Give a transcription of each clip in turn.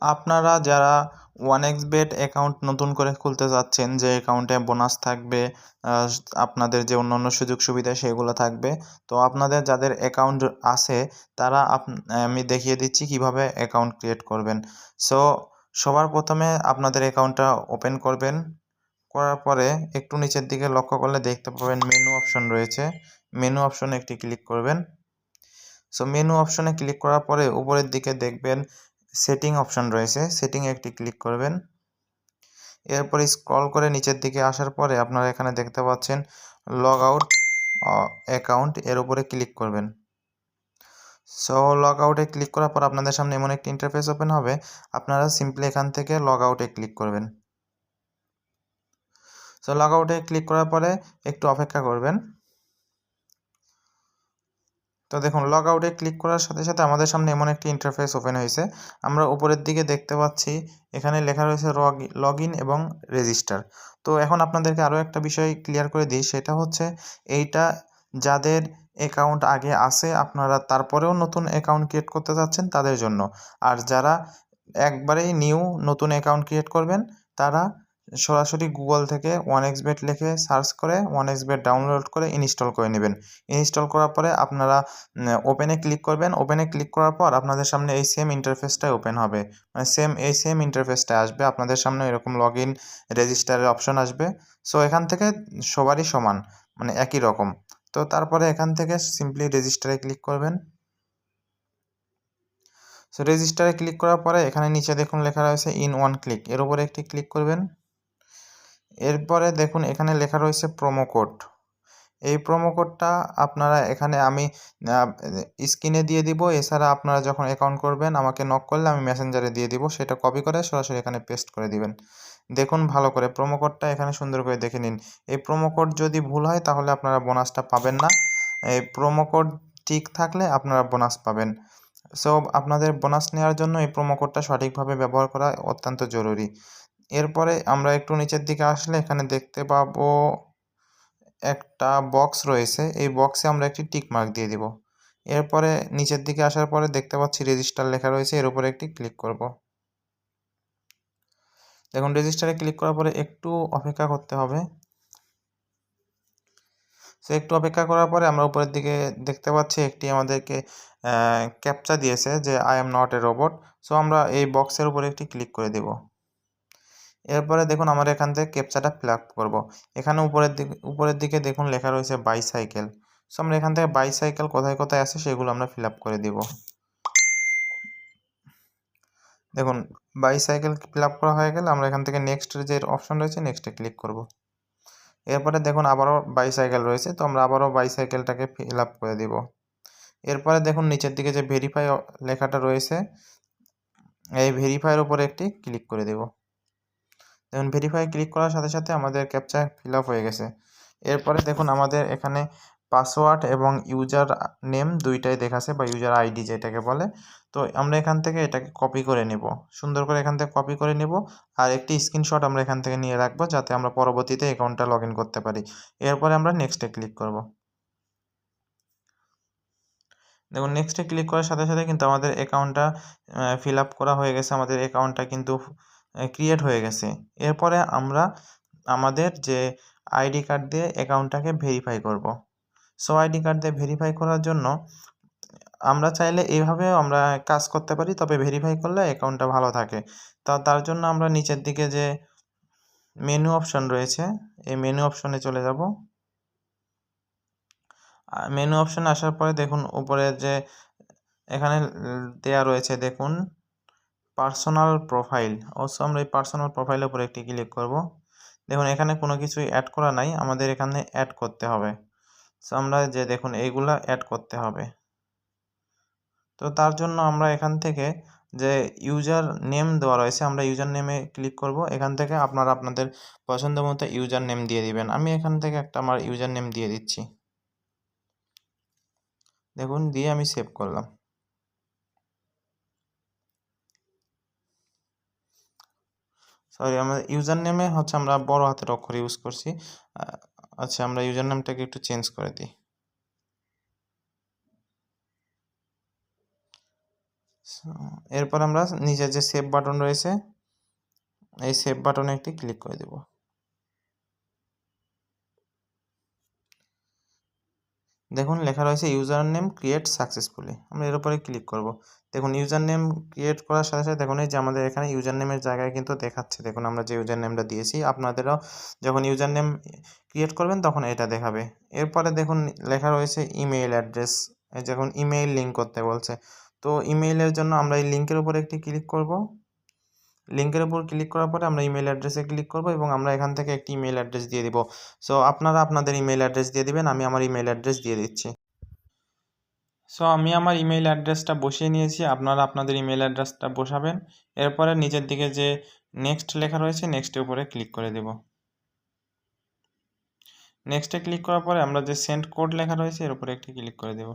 আপনারা যারা 1xBet account নতুন করে খুলতে যাচ্ছেন, যে অ্যাকাউন্টে বোনাস থাকবে, আহ, আপনাদের যে অন্যান্য সুযোগ সুবিধা সেগুলো থাকবে, তো আপনাদের যাদের অ্যাকাউন্ট আছে তারা আমি দেখিয়ে দিচ্ছি কিভাবে অ্যাকাউন্ট ক্রিয়েট করবেন। সো সবার প্রথমে আপনাদের অ্যাকাউন্টটা ওপেন করবেন। করার পরে একটু নিচের দিকে লক্ষ্য করলে দেখতে পাবেন মেনু অপশন রয়েছে। মেনু অপশনে একটি ক্লিক করবেন। সো মেনু অপশনে ক্লিক করার পরে উপরের দিকে দেখবেন সেটিং অপশন রয়েছে, সেটিংয়ে একটি ক্লিক করবেন। এরপরে স্ক্রল করে নিচের দিকে আসার পরে আপনারা এখানে দেখতে পাচ্ছেন লগ আউট অ্যাকাউন্ট, এর উপরে ক্লিক করবেন। সো লগ আউটে ক্লিক করার পর আপনাদের সামনে এমন একটি ইন্টারফেস ওপেন হবে। আপনারা সিম্পলি এখান থেকে লগ আউটে ক্লিক করবেন। সো লগ আউটে ক্লিক করার পরে একটু অপেক্ষা করবেন। তো দেখুন, লগ আউটে ক্লিক করার সাথে সাথে আমাদের সামনে এমন একটি ইন্টারফেস ওপেন হয়েছে। আমরা উপরের দিকে দেখতে পাচ্ছি এখানে লেখা রয়েছে লগ ইন এবং রেজিস্টার। তো এখন আপনাদেরকে আরও একটা বিষয় ক্লিয়ার করে দিই, সেটা হচ্ছে এইটা যাদের অ্যাকাউন্ট আগে আছে আপনারা তারপরেও নতুন অ্যাকাউন্ট ক্রিয়েট করতে চাচ্ছেন তাদের জন্য। আর যারা একবারেই নতুন অ্যাকাউন্ট ক্রিয়েট করবেন তারা সরাসরি গুগল থেকে 1xBet লিখে সার্চ করে 1xBet ডাউনলোড করে ইনস্টল করে নেবেন। ইনস্টল করার পরে আপনারা ওপেনে ক্লিক করবেন। ওপেনে ক্লিক করার পর আপনাদের সামনে এই সেম ইন্টারফেসটাই ওপেন হবে, মানে সেম ইন্টারফেসটা আসবে আপনাদের সামনে। এরকম লগ ইন রেজিস্টারের অপশন আসবে। সো এখান থেকে সবারই সমান, মানে একই রকম। তো তারপরে এখান থেকে সিম্পলি রেজিস্টারে ক্লিক করবেন। সো রেজিস্টারে ক্লিক করার পরে এখানে নিচে দেখুন লেখা রয়েছে ইন ওয়ান ক্লিক, এর উপরে একটি ক্লিক করবেন। এরপরে দেখুন এখানে লেখা রয়েছে প্রোমো কোড। এই প্রোমো কোডটা আপনারা এখানে আমি স্ক্রিনে দিয়ে দিব। এছাড়া আপনারা যখন অ্যাকাউন্ট করবেন আমাকে নক করলে আমি মেসেঞ্জারে দিয়ে দিব, সেটা কপি করে সরাসরি এখানে পেস্ট করে দিবেন। দেখুন ভালো করে প্রোমো কোডটা এখানে সুন্দর করে দেখে নিন। এই প্রোমো কোড যদি ভুল হয় তাহলে আপনারা বোনাসটা পাবেন না। এই প্রোমো কোড ঠিক থাকলে আপনারা বোনাস পাবেন। সো আপনাদের বোনাস নেওয়ার জন্য এই প্রোমো কোডটা সঠিকভাবে ব্যবহার করা অত্যন্ত জরুরি। এরপরে আমরা একটু নিচের দিকে আসলে এখানে দেখতে পাবো একটা বক্স রয়েছে। এই বক্সে আমরা একটি টিক মার্ক দিয়ে দিব। এরপরে নিচের দিকে আসার পরে দেখতে পাচ্ছি রেজিস্টার লেখা রয়েছে, এর উপরে একটি ক্লিক করব। দেখুন রেজিস্টারে ক্লিক করার পরে একটু অপেক্ষা করতে হবে। সো একটু অপেক্ষা করার পরে আমরা উপরের দিকে দেখতে পাচ্ছি একটি আমাদেরকে ক্যাপচা দিয়েছে যে I am not a robot. So আমরা এই বক্সের উপরে একটি ক্লিক করে দেব। এরপরে দেখুন আমরা এখান থেকে ক্যাপচাটা ফিল আপ করবো। এখানে উপরের দিকে দেখুন লেখা রয়েছে বাইসাইকেল। সো আমরা এখান থেকে বাইসাইকেল কোথায় কোথায় আছে সেগুলো আমরা ফিল আপ করে দিব। দেখুন বাইসাইকেল ফিল আপ করা হয়ে গেলে আমরা এখান থেকে নেক্সটের যে অপশন রয়েছে নেক্সটে ক্লিক করব। এরপরে দেখুন আবারও বাইসাইকেল রয়েছে, তো আমরা আবারও বাইসাইকেলটাকে ফিল আপ করে দিব। এরপরে দেখুন নিচের দিকে যে ভেরিফাই লেখাটা রয়েছে, এই ভেরিফাইয়ের উপরে একটি ক্লিক করে দেব। দেখুন ভেরিফাই ক্লিক করার সাথে সাথে আমাদের ক্যাপচা ফিল আপ হয়ে গেছে। এরপরে দেখুন আমাদের এখানে পাসওয়ার্ড এবং ইউজার নেম দুইটাই দেখাচ্ছে, বা ইউজার আইডি যেটাকে বলে। তো আমরা এখান থেকে এটাকে কপি করে নেব, সুন্দর করে এখান থেকে কপি করে নেব। আর একটি স্ক্রিনশট আমরা এখান থেকে নিয়ে রাখবো যাতে আমরা পরবর্তীতে অ্যাকাউন্টটা লগ ইন করতে পারি। এরপরে আমরা নেক্সটে ক্লিক করব। দেখুন নেক্সটে ক্লিক করার সাথে সাথে কিন্তু আমাদের অ্যাকাউন্টটা ফিল আপ করা হয়ে গেছে, আমাদের অ্যাকাউন্টটা কিন্তু ক্রিয়েট হয়ে গেছে। এরপরে আমরা আমাদের যে আইডি কার্ড দিয়ে অ্যাকাউন্টটাকে ভেরিফাই করব। সো আইডি কার্ড দিয়ে ভেরিফাই করার জন্য আমরা চাইলে এইভাবেও আমরা কাজ করতে পারি, তবে ভেরিফাই করলে অ্যাকাউন্টটা ভালো থাকে। তার জন্য আমরা নিচের দিকে যে মেনু অপশন রয়েছে এই মেনু অপশনে চলে যাব। মেনু অপশনে আসার পরে দেখুন উপরে যে এখানে দেয়া রয়েছে দেখুন পার্সোনাল প্রোফাইল। অবশ্য আমরা এই পার্সোনাল প্রোফাইলের উপরে একটি ক্লিক করব। দেখুন এখানে কোনো কিছুই অ্যাড করা নাই, আমাদের এখানে অ্যাড করতে হবে। সো আমরা যে দেখুন এইগুলা অ্যাড করতে হবে। তো তার জন্য আমরা এখান থেকে যে ইউজার নেম দেওয়া রয়েছে আমরা ইউজার নেমে ক্লিক করব। এখান থেকে আপনারা আপনাদের পছন্দ মতো ইউজার নেম দিয়ে দিবেন। আমি এখান থেকে একটা আমার ইউজার নেম দিয়ে দিচ্ছি। দেখুন দিয়ে আমি সেভ করলাম। সরি, আমাদের ইউজার নেমে হচ্ছে আমরা বড় হাতের অক্ষর ইউজ করছি। আচ্ছা আমরা ইউজার নেমটাকে একটু চেঞ্জ করে দিই। এরপর আমরা নিচে যে সেভ বাটন রয়েছে এই সেভ বাটনে একটি ক্লিক করে দেব। দেখুন লেখা রয়েছে ইউজার নেম ক্রিয়েট সাকসেসফুলি, আমরা এর উপরে ক্লিক করব। দেখুন ইউজার নেম ক্রিয়েট করার সাথে সাথে দেখুন এই যে আমাদের এখানে ইউজার নেমের জায়গায় কিন্তু দেখাচ্ছে, দেখুন আমরা যে ইউজার নেমটা দিয়েছি আপনাদেরও যখন ইউজার নেম ক্রিয়েট করবেন তখন এটা দেখাবে। এরপরে দেখুন লেখা রয়েছে ইমেইল অ্যাড্রেস, যখন ইমেইল লিঙ্ক করতে বলছে, তো ইমেইলের জন্য আমরা এই লিঙ্কের উপরে একটি ক্লিক করব। লিঙ্কের উপর ক্লিক করার পরে আমরা ইমেল অ্যাড্রেসে ক্লিক করব এবং আমরা এখান থেকে একটি ইমেল অ্যাড্রেস দিয়ে দিব। সো আপনারা আপনাদের ইমেল অ্যাড্রেস দিয়ে দিবেন, আমি আমার ইমেল অ্যাড্রেস দিয়ে দিচ্ছি। সো আমি আমার ইমেল অ্যাড্রেসটা বসিয়ে নিয়েছি, আপনারা আপনাদের ইমেল অ্যাড্রেসটা বসাবেন। এরপরে নিচের দিকে যে নেক্সট লেখা রয়েছে নেক্সটের উপরে ক্লিক করে দেব। নেক্সটে ক্লিক করার পরে আমরা যে সেন্ড কোড লেখা রয়েছে এর উপরে একটি ক্লিক করে দেব।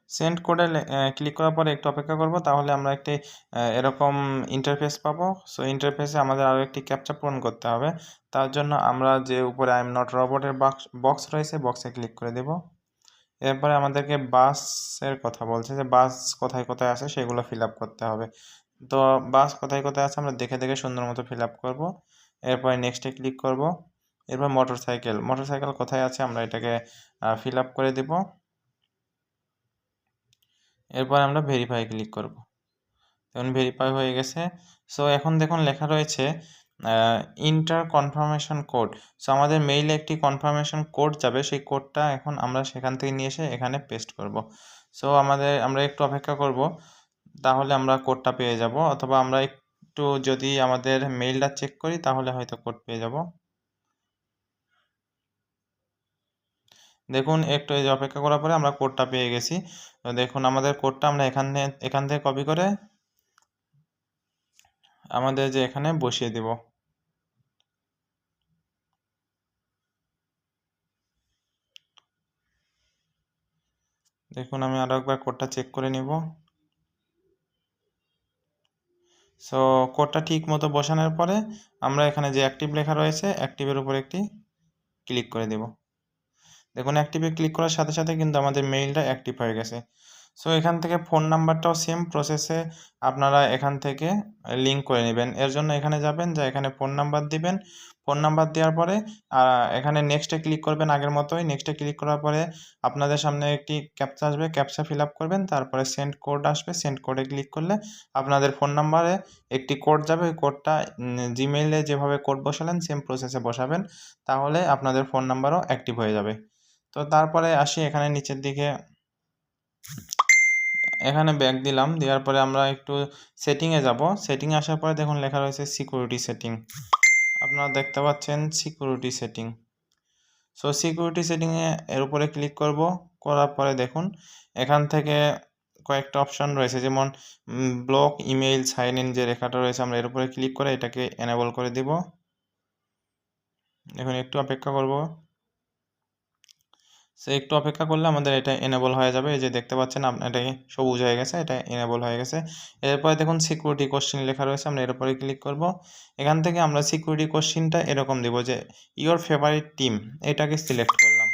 সেন্ড কোডে ক্লিক করার পরে একটু অপেক্ষা করব, তাহলে আমরা একটি এরকম ইন্টারফেস পাবো। সো ইন্টারফেসে আমাদের আরও একটি ক্যাপচা পূরণ করতে হবে। তার জন্য আমরা যে উপরে আই এম নট রোবটের বক্স রয়েছে বক্সে ক্লিক করে দেব। এরপরে আমাদেরকে বাসের কথা বলছে যে বাস কোথায় কোথায় আছে সেগুলো ফিল আপ করতে হবে। তো বাস কোথায় কোথায় আছে আমরা দেখে দেখে সুন্দর মতো ফিল আপ করবো। এরপরে নেক্সটে ক্লিক করব। এরপর মোটরসাইকেল কোথায় আছে আমরা এটাকে ফিল আপ করে দেব। এরপর আমরা ভেরিফাই ক্লিক করব। দেখুন ভেরিফাই হয়ে গেছে। সো এখন দেখুন লেখা রয়েছে ইন্টার কনফার্মেশন কোড। সো আমাদের মেইলে একটি কনফার্মেশন কোড যাবে, সেই কোডটা এখন আমরা সেখান থেকে নিয়ে এসে এখানে পেস্ট করব। সো আমরা একটু অপেক্ষা করব, তাহলে আমরা কোডটা পেয়ে যাব, অথবা আমরা একটু যদি আমাদের মেইলটা চেক করি তাহলে হয়তো কোড পেয়ে যাব। দেখুন একটু এই যে অপেক্ষা করার পরে আমরা কোডটা পেয়ে গেছি। তো দেখুন আমাদের কোডটা আমরা এখান থেকে কপি করে আমাদের যে এখানে বসিয়ে দেব। দেখুন আমি আরও একবার কোডটা চেক করে নিব। সো কোডটা ঠিক মতো বসানোর পরে আমরা এখানে যে অ্যাক্টিভ লেখা রয়েছে অ্যাক্টিভের উপর একটি ক্লিক করে দেব। দেখুন অ্যাক্টিভে ক্লিক করার সাথে সাথে কিন্তু আমাদের মেইলটা অ্যাক্টিভ হয়ে গেছে। সো এখান থেকে ফোন নাম্বারটাও সেম প্রসেসে আপনারা এখান থেকে লিঙ্ক করে নেবেন। এর জন্য এখানে যাবেন, যা এখানে ফোন নাম্বার দিবেন। ফোন নাম্বার দেওয়ার পরে এখানে নেক্সটে ক্লিক করবেন আগের মতোই। নেক্সটে ক্লিক করার পরে আপনাদের সামনে একটি ক্যাপচা আসবে, ক্যাপচা ফিল আপ করবেন। তারপরে সেন্ড কোড আসবে, সেন্ড কোডে ক্লিক করলে আপনাদের ফোন নাম্বারে একটি কোড যাবে। ওই কোডটা জিমেইলে যেভাবে কোড বসালেন সেম প্রসেসে বসাবেন, তাহলে আপনাদের ফোন নাম্বারও অ্যাক্টিভ হয়ে যাবে। তো তারপরে আসি এখানে নিচের দিকে, এখানে ব্যাক দিলাম, দেওয়ার পরে আমরা একটু সেটিংয়ে যাব। সেটিংয়ে আসার পরে দেখুন লেখা রয়েছে সিকিউরিটি সেটিং, আপনারা দেখতে পাচ্ছেন সিকিউরিটি সেটিং। সো সিকিউরিটি সেটিংয়ে এর উপরে ক্লিক করব। করার পরে দেখুন এখান থেকে কয়েকটা অপশন রয়েছে, যেমন ব্লক ইমেইল সাইন ইন যে লেখাটা রয়েছে আমরা এর উপরে ক্লিক করে এটাকে এনেবল করে দিব। এখন একটু অপেক্ষা করব। সো একটু অপেক্ষা করলে আমাদের এটা এনেবল হয়ে যাবে। এই যে দেখতে পাচ্ছেন এটাকে সবুজ হয়ে গেছে, এটা এনেবল হয়ে গেছে। এরপরে দেখুন সিকিউরিটি কোশ্চেন লেখা রয়েছে, আমরা এর উপরে ক্লিক করব। এখান থেকে আমরা সিকিউরিটি কোশ্চেনটা এরকম দিব যে ইওর ফেভারিট টিম, এটাকে সিলেক্ট করলাম।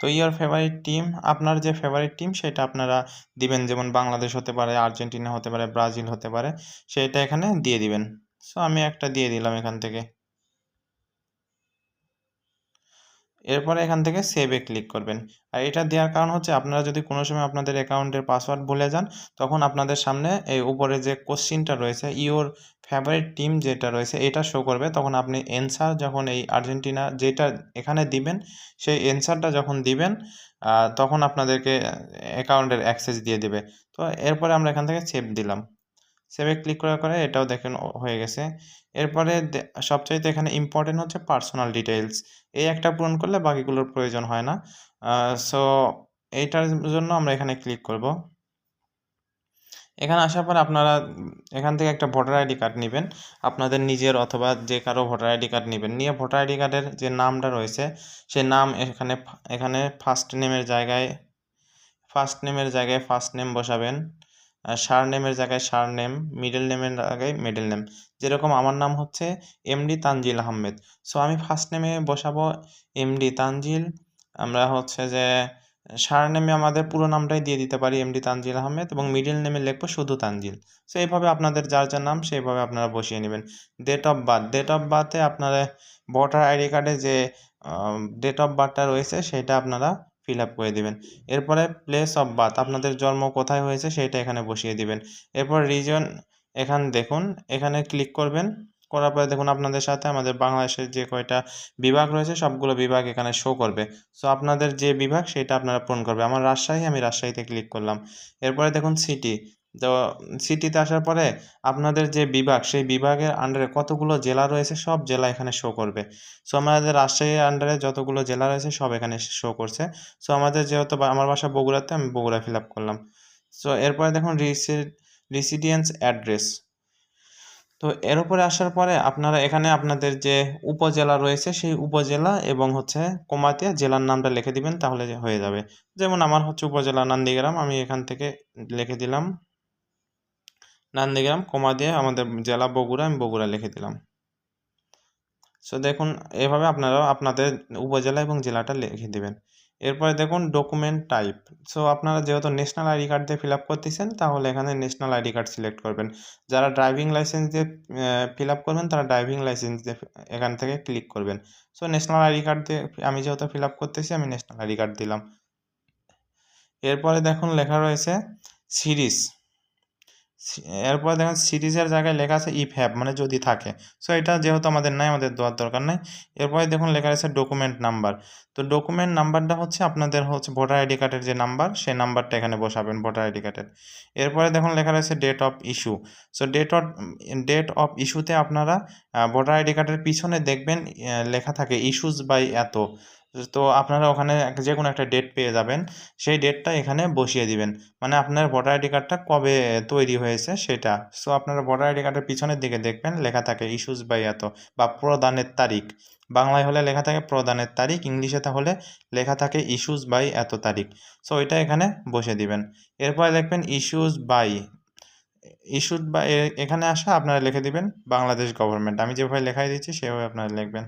তো ইওর ফেভারিট টিম, আপনার যে ফেভারিট টিম সেটা আপনারা দিবেন, যেমন বাংলাদেশ হতে পারে, আর্জেন্টিনা হতে পারে, ব্রাজিল হতে পারে, সেটা এখানে দিয়ে দিবেন। সো আমি একটা দিয়ে দিলাম এখান থেকে। এরপরে এখান থেকে সেভে ক্লিক করবেন। আর এটা দেওয়ার কারণ হচ্ছে আপনারা যদি কোনো সময় আপনাদের অ্যাকাউন্টের পাসওয়ার্ড ভুলে যান, তখন আপনাদের সামনে এই উপরে যে কোশ্চিনটা রয়েছে ইওর ফেভারিট টিম যেটা রয়েছে এটা শো করবে। তখন আপনি অ্যান্সার যখন এই আর্জেন্টিনা যেটা এখানে দিবেন, সেই অ্যান্সারটা যখন দিবেন তখন আপনাদেরকে অ্যাকাউন্টের অ্যাক্সেস দিয়ে দেবে। তো এরপরে আমরা এখান থেকে সেভ দিলাম। সেভে ক্লিক করার পরে এটাও দেখেন হয়ে গেছে। এরপরে সবচাইতে এখানে ইম্পর্টেন্ট হচ্ছে পার্সোনাল ডিটেইলস। এই একটা পূরণ করলে বাকিগুলোর প্রয়োজন হয় না। সো এইটার জন্য আমরা এখানে ক্লিক করব। এখানে আসার পর আপনারা এখান থেকে একটা ভোটার আইডি কার্ড নেবেন, আপনাদের নিজের অথবা যে কারো ভোটার আইডি কার্ড নেবেন। নিয়ে ভোটার আইডি কার্ডের যে নামটা রয়েছে সেই নাম এখানে ফার্স্ট নেমের জায়গায় ফার্স্ট নেম বসাবেন, সারনেমের জায়গায় সারনেম, মিডল নেমের জায়গায় মিডল নেম। যেরকম আমার নাম হচ্ছে এমডি তানজিল আহমেদ। সো আমি ফার্স্ট নেমে বসাবো এমডি তানজিল। আমরা হচ্ছে যে সারনেমে আমাদের পুরো নামটাই দিয়ে দিতে পারি এমডি তানজিল আহমেদ, এবং মিডল নেমে লিখবো শুধু তানজিল। সো এইভাবে আপনাদের যার যার নাম সেইভাবে আপনারা বসিয়ে নেবেন। ডেট অফ বার্থে আপনারা ভোটার আইডি কার্ডে যে ডেট অফ বার্থটা রয়েছে সেটা আপনারা ফিল আপ করে দিবেন। এরপরে প্লেস অফ বার্থ, আপনাদের জন্ম কোথায় হয়েছে সেইটা এখানে বসিয়ে দিবেন। এরপর রিজন, এখানে দেখুন, এখানে ক্লিক করবেন। করার পরে দেখুন আপনাদের সাথে আমাদের বাংলাদেশের যে কয়টা বিভাগ রয়েছে সবগুলো বিভাগ এখানে শো করবে। সো আপনাদের যে বিভাগ সেটা আপনারা পূরণ করবে। আমার রাজশাহী, আমি রাজশাহীতে ক্লিক করলাম। এরপরে দেখুন সিটি, তো সিটিতে আসার পরে আপনাদের যে বিভাগ সেই বিভাগের আন্ডারে কতগুলো জেলা রয়েছে সব জেলা এখানে শো করবে। সো আমাদের রাজশাহীর আন্ডারে যতগুলো জেলা রয়েছে সব এখানে শো করছে। সো আমাদের যেহেতু আমার বাসা বগুড়াতে, আমি বগুড়া ফিল আপ করলাম। সো এরপরে দেখুন রেসিডেন্স অ্যাড্রেস। তো এর উপরে আসার পরে আপনারা এখানে আপনাদের যে উপজেলা রয়েছে সেই উপজেলা এবং হচ্ছে কমাতে জেলার নামটা লিখে দিবেন, তাহলে হয়ে যাবে। যেমন আমার হচ্ছে উপজেলা নন্দীগ্রাম, আমি এখান থেকে লিখে দিলাম নন্দীগ্রাম, কমা দিয়ে আমাদের জেলা বগুড়া, আমি বগুড়া লিখে দিলাম। সো দেখুন এভাবে আপনারাও আপনাদের উপজেলা এবং জেলাটা লিখে দিবেন। এরপরে দেখুন ডকুমেন্ট টাইপ। সো আপনারা যেহেতু ন্যাশনাল আইডি কার্ড দিয়ে ফিল আপ করতেছেন তাহলে এখানে ন্যাশনাল আইডি কার্ড সিলেক্ট করবেন। যারা ড্রাইভিং লাইসেন্স দিয়ে ফিল আপ করবেন তারা ড্রাইভিং লাইসেন্স দিয়ে এখান থেকে ক্লিক করবেন। সো ন্যাশনাল আইডি কার্ড দিয়ে আমি যেহেতু ফিল আপ করতেছি আমি ন্যাশনাল আইডি কার্ড দিলাম। এরপরে দেখুন লেখা রয়েছে সিরিজ। এরপরে দেখেন সিরিজের জায়গায় লেখা আছে ইফ হ্যাভ, মানে যদি থাকে। সো এটা যেহেতু আমাদের নাই, আমাদের দেওয়ার দরকার নাই। এরপরে দেখুন লেখা আছে ডকুমেন্ট নাম্বার। তো ডকুমেন্ট নাম্বারটা হচ্ছে আপনাদের হচ্ছে ভোটার আইডি কার্ডের যে নাম্বার সেই নাম্বারটা এখানে বসাবেন ভোটার আইডি কার্ডের। এরপরে দেখুন লেখা রয়েছে date of issue. So date of ইস্যুতে আপনারা ভোটার আইডি কার্ডের পিছনে দেখবেন লেখা থাকে ইস্যুস বাই এত। তো আপনারা ওখানে যে কোনো একটা ডেট পেয়ে যাবেন, সেই ডেটটা এখানে বসিয়ে দিবেন। মানে আপনার ভোটার আইডি কার্ডটা কবে তৈরি হয়েছে সেটা। সো আপনারা ভোটার আইডি কার্ডের পিছনের দিকে দেখবেন লেখা থাকে ইস্যুস বাই এত, বা প্রদানের তারিখ। বাংলায় হলে লেখা থাকে প্রদানের তারিখ, ইংলিশে তাহলে লেখা থাকে ইস্যুস বাই এত তারিখ। সো এটা এখানে বসে দিবেন। এরপরে দেখবেন ইস্যুড বাই, এখানে আসা আপনারা লিখে দিবেন বাংলাদেশ গভর্নমেন্ট। আমি যেভাবে লেখাই দিচ্ছি সেভাবে আপনারা লিখবেন।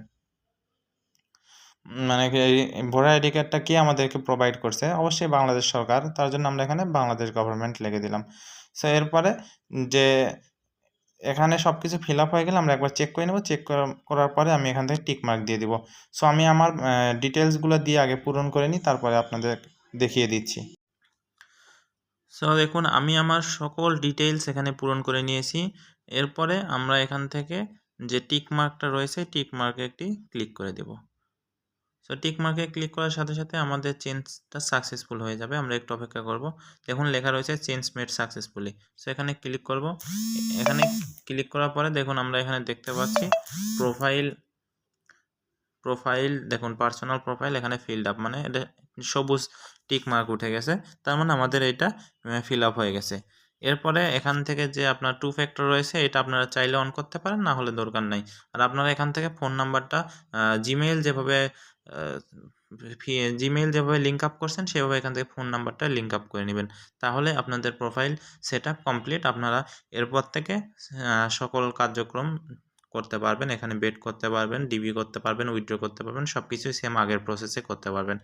মানে কি এই ভোটার আইডি কার্ডটা কে আমাদেরকে প্রোভাইড করছে? অবশ্যই বাংলাদেশ সরকার। তার জন্য আমরা এখানে বাংলাদেশ গভর্নমেন্ট লিখে দিলাম। সো এরপরে যে এখানে সবকিছু ফিল আপ হয়ে গেলে আমরা একবার চেক করে নেব। চেক করার পরে আমি এখান থেকে টিক মার্ক দিয়ে দিব। সো আমি আমার ডিটেইলসগুলো দিয়ে আগে পূরণ করে নিই, তারপরে আপনাদের দেখিয়ে দিচ্ছি। সো দেখুন আমি আমার সকল ডিটেইলস এখানে পূরণ করে নিয়েছি। এরপরে আমরা এখান থেকে যে টিক মার্কটা রয়েছে টিক মার্কে একটি ক্লিক করে দেব। সো টিক মার্কে ক্লিক করার সাথে সাথে আমাদের চেঞ্জটা সাকসেসফুল হয়ে যাবে। আমরা একটু অপেক্ষা করব। দেখুন লেখা রয়েছে চেঞ্জ মেড সাকসেসফুলি। সো এখানে ক্লিক করব। এখানে ক্লিক করার পরে দেখুন আমরা এখানে দেখতে পাচ্ছি প্রোফাইল দেখুন পার্সোনাল প্রোফাইল এখানে ফিল্ড আপ, মানে এটা সবুজ টিক মার্ক উঠে গেছে, তার মানে আমাদের এটা ফিল আপ হয়ে গেছে। এরপরে এখান থেকে যে আপনার 2 ফ্যাক্টর রয়েছে এটা আপনারা চাইলে অন করতে পারেন, না হলে দরকার নাই। আর আপনারা এখান থেকে ফোন নাম্বারটা জিমেইল যেভাবে লিঙ্ক আপ করছেন সেভাবে এখান থেকে ফোন নাম্বারটা লিঙ্ক আপ করে নেবেন। তাহলে আপনাদের প্রোফাইল সেটআপ কমপ্লিট। আপনারা এরপর থেকে সকল কার্যক্রম করতে পারবেন। এখানে বেট করতে পারবেন, ডিবি করতে পারবেন, উইথড্র করতে পারবেন, সব কিছুই সেম আগের প্রসেসে করতে পারবেন।